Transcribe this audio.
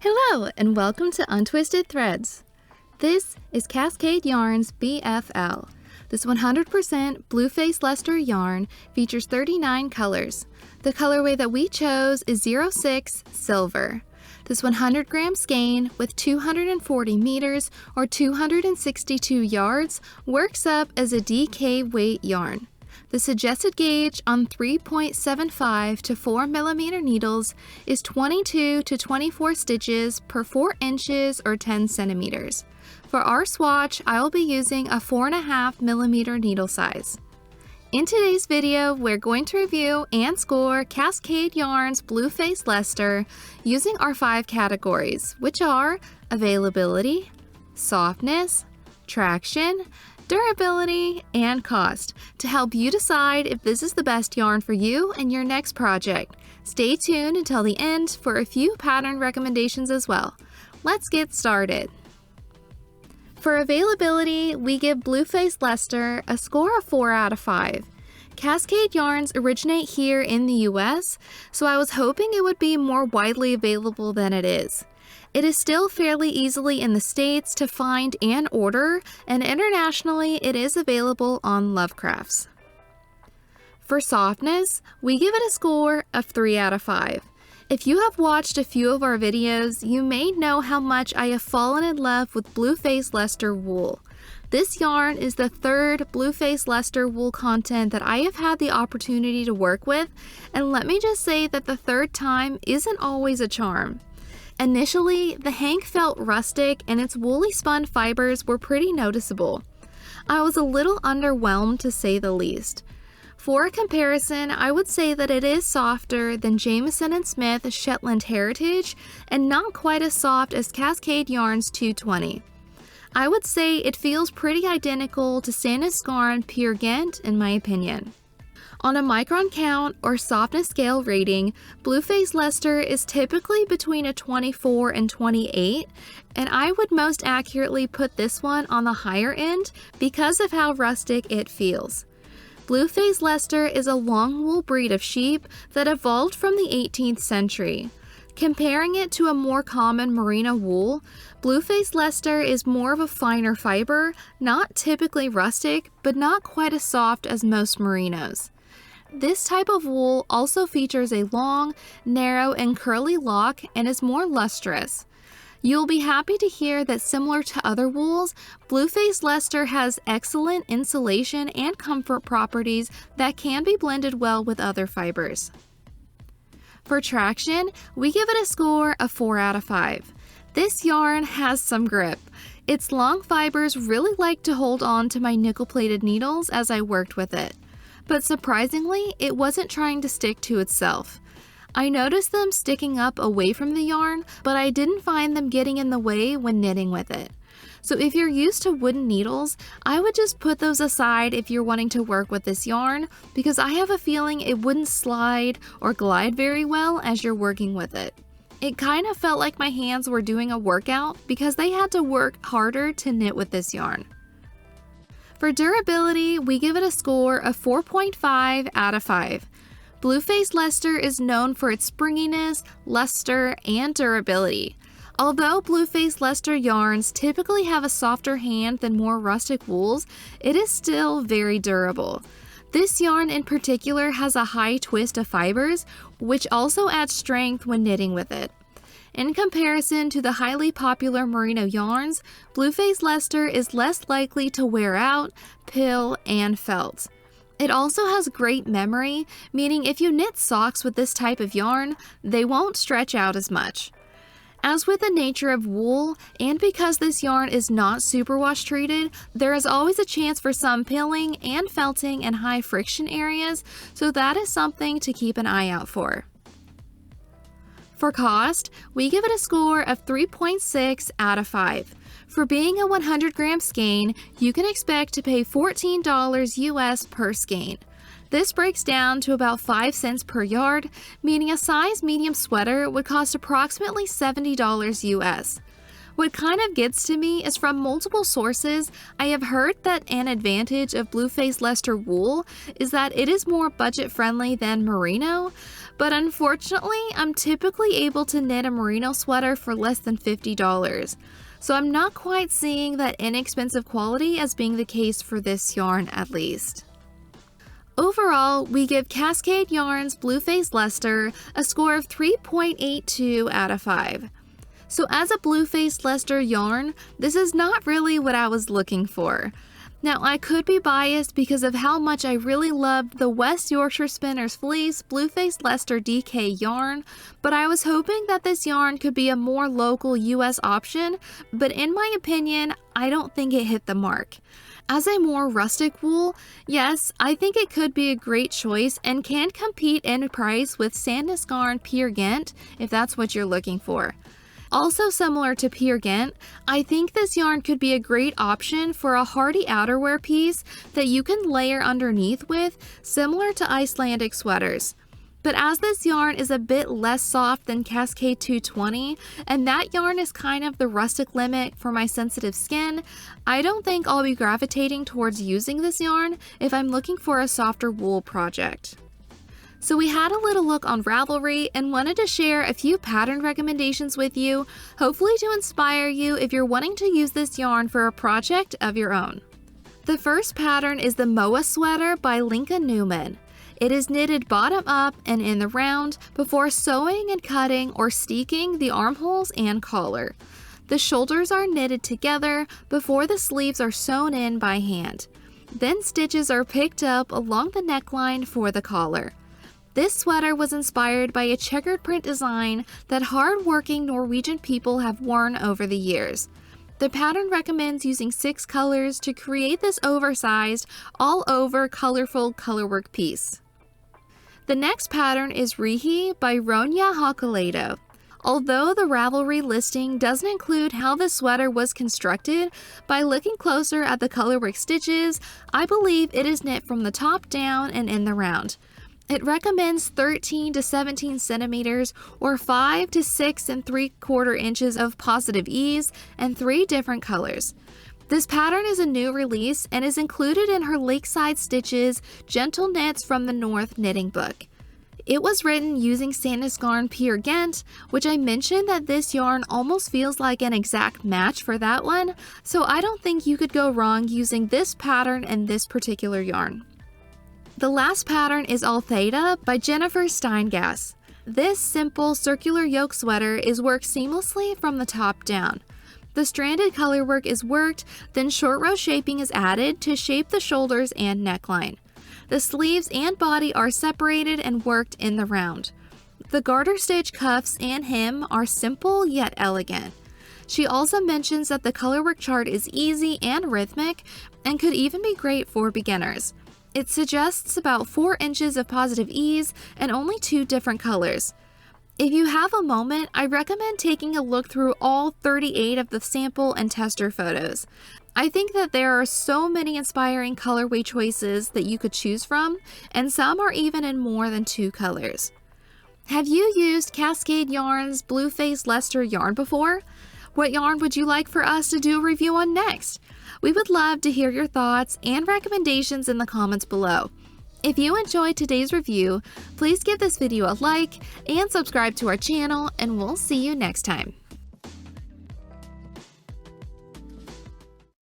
Hello and welcome to Untwisted Threads. This is Cascade Yarns BFL. This 100% Blueface Luster yarn features 39 colors. The colorway that we chose is 06 Silver. This 100 gram skein with 240 meters or 262 yards works up as a DK weight yarn. The suggested gauge on 3.75 to 4 millimeter needles is 22 to 24 stitches per 4 inches or 10 centimeters. For our swatch, I will be using a 4.5 millimeter needle size. In today's video, we're going to review and score Cascade Yarns Blueface Luster using our 5 categories, which are availability, softness, traction, durability, and cost, to help you decide if this is the best yarn for you and your next project. Stay tuned until the end for a few pattern recommendations as well. Let's get started. For availability, we give Blueface Luster a score of 4 out of 5. Cascade yarns originate here in the US, so I was hoping it would be more widely available than it is. It is still fairly easily in the States to find and order, and internationally it is available on Lovecrafts. For softness, we give it a score of 3 out of 5. If you have watched a few of our videos, you may know how much I have fallen in love with Blueface Luster wool. This yarn is the third Blueface Luster wool content that I have had the opportunity to work with, and let me just say that the third time isn't always a charm. Initially, the hank felt rustic and its woolly spun fibers were pretty noticeable. I was a little underwhelmed to say the least. For a comparison, I would say that it is softer than Jamieson & Smith Shetland Heritage and not quite as soft as Cascade Yarns 220. I would say it feels pretty identical to Sandscarn Peer Gynt in my opinion. On a micron count or softness scale rating, Blueface Luster is typically between a 24 and 28, and I would most accurately put this one on the higher end because of how rustic it feels. Blueface Luster is a long wool breed of sheep that evolved from the 18th century. Comparing it to a more common merino wool, Blueface Luster is more of a finer fiber, not typically rustic, but not quite as soft as most merinos. This type of wool also features a long, narrow, and curly lock and is more lustrous. You'll be happy to hear that similar to other wools, Blueface Luster has excellent insulation and comfort properties that can be blended well with other fibers. For traction, we give it a score of 4 out of 5. This yarn has some grip. Its long fibers really like to hold on to my nickel-plated needles as I worked with it. But surprisingly, it wasn't trying to stick to itself. I noticed them sticking up away from the yarn, but I didn't find them getting in the way when knitting with it. So if you're used to wooden needles, I would just put those aside if you're wanting to work with this yarn, because I have a feeling it wouldn't slide or glide very well as you're working with it. It kind of felt like my hands were doing a workout because they had to work harder to knit with this yarn. For durability, we give it a score of 4.5 out of 5. Blueface Luster is known for its springiness, luster, and durability. Although Blueface Luster yarns typically have a softer hand than more rustic wools, it is still very durable. This yarn in particular has a high twist of fibers, which also adds strength when knitting with it. In comparison to the highly popular merino yarns, Blueface Luster is less likely to wear out, pill, and felt. It also has great memory, meaning if you knit socks with this type of yarn, they won't stretch out as much. As with the nature of wool, and because this yarn is not superwash treated, there is always a chance for some pilling and felting in high friction areas, so that is something to keep an eye out for. For cost, we give it a score of 3.6 out of 5. For being a 100 gram skein, you can expect to pay $14 US per skein. This breaks down to about 5 cents per yard, meaning a size medium sweater would cost approximately $70 US. What kind of gets to me is from multiple sources, I have heard that an advantage of Blueface Luster wool is that it is more budget friendly than merino, but unfortunately, I'm typically able to knit a merino sweater for less than $50. So I'm not quite seeing that inexpensive quality as being the case for this yarn at least. Overall, we give Cascade Yarns Blueface Leicester a score of 3.82 out of 5. So as a Blueface Leicester yarn, this is not really what I was looking for. Now, I could be biased because of how much I really loved the West Yorkshire Spinners Fleece Blueface Leicester DK yarn, but I was hoping that this yarn could be a more local US option, but in my opinion, I don't think it hit the mark. As a more rustic wool, yes, I think it could be a great choice and can compete in price with Sandnes Peer Gynt if that's what you're looking for. Also similar to Peer Gynt, I think this yarn could be a great option for a hardy outerwear piece that you can layer underneath with, similar to Icelandic sweaters. But as this yarn is a bit less soft than Cascade 220, and that yarn is kind of the rustic limit for my sensitive skin, I don't think I'll be gravitating towards using this yarn if I'm looking for a softer wool project. So we had a little look on Ravelry and wanted to share a few pattern recommendations with you, hopefully to inspire you if you're wanting to use this yarn for a project of your own. The first pattern is the Moa sweater by Linka Neumann. It is knitted bottom up and in the round before sewing and cutting or steeking the armholes and collar. The shoulders are knitted together before the sleeves are sewn in by hand. Then stitches are picked up along the neckline for the collar. This sweater was inspired by a checkered print design that hard-working Norwegian people have worn over the years. The pattern recommends using 6 colors to create this oversized, all-over colorful colorwork piece. The next pattern is Riihi by Ronja Hakalehto. Although the Ravelry listing doesn't include how the sweater was constructed, by looking closer at the colorwork stitches, I believe it is knit from the top down and in the round. It recommends 13 to 17 centimeters or 5 to 6 3/4 inches of positive ease and 3 different colors. This pattern is a new release and is included in her Lakeside Stitches Gentle Knits from the North knitting book. It was written using Sandnes Peer Gynt, which I mentioned that this yarn almost feels like an exact match for that one, so I don't think you could go wrong using this pattern and this particular yarn. The last pattern is Altheda by Jennifer Steingass. This simple circular yoke sweater is worked seamlessly from the top down. The stranded colorwork is worked, then short row shaping is added to shape the shoulders and neckline. The sleeves and body are separated and worked in the round. The garter stitch cuffs and hem are simple yet elegant. She also mentions that the colorwork chart is easy and rhythmic and could even be great for beginners. It suggests about 4 inches of positive ease and only 2 different colors. If you have a moment, I recommend taking a look through all 38 of the sample and tester photos. I think that there are so many inspiring colorway choices that you could choose from, and some are even in more than 2 colors. Have you used Cascade Yarns Blueface Leicester yarn before? What yarn would you like for us to do a review on next? We would love to hear your thoughts and recommendations in the comments below. If you enjoyed today's review, please give this video a like and subscribe to our channel, and we'll see you next time.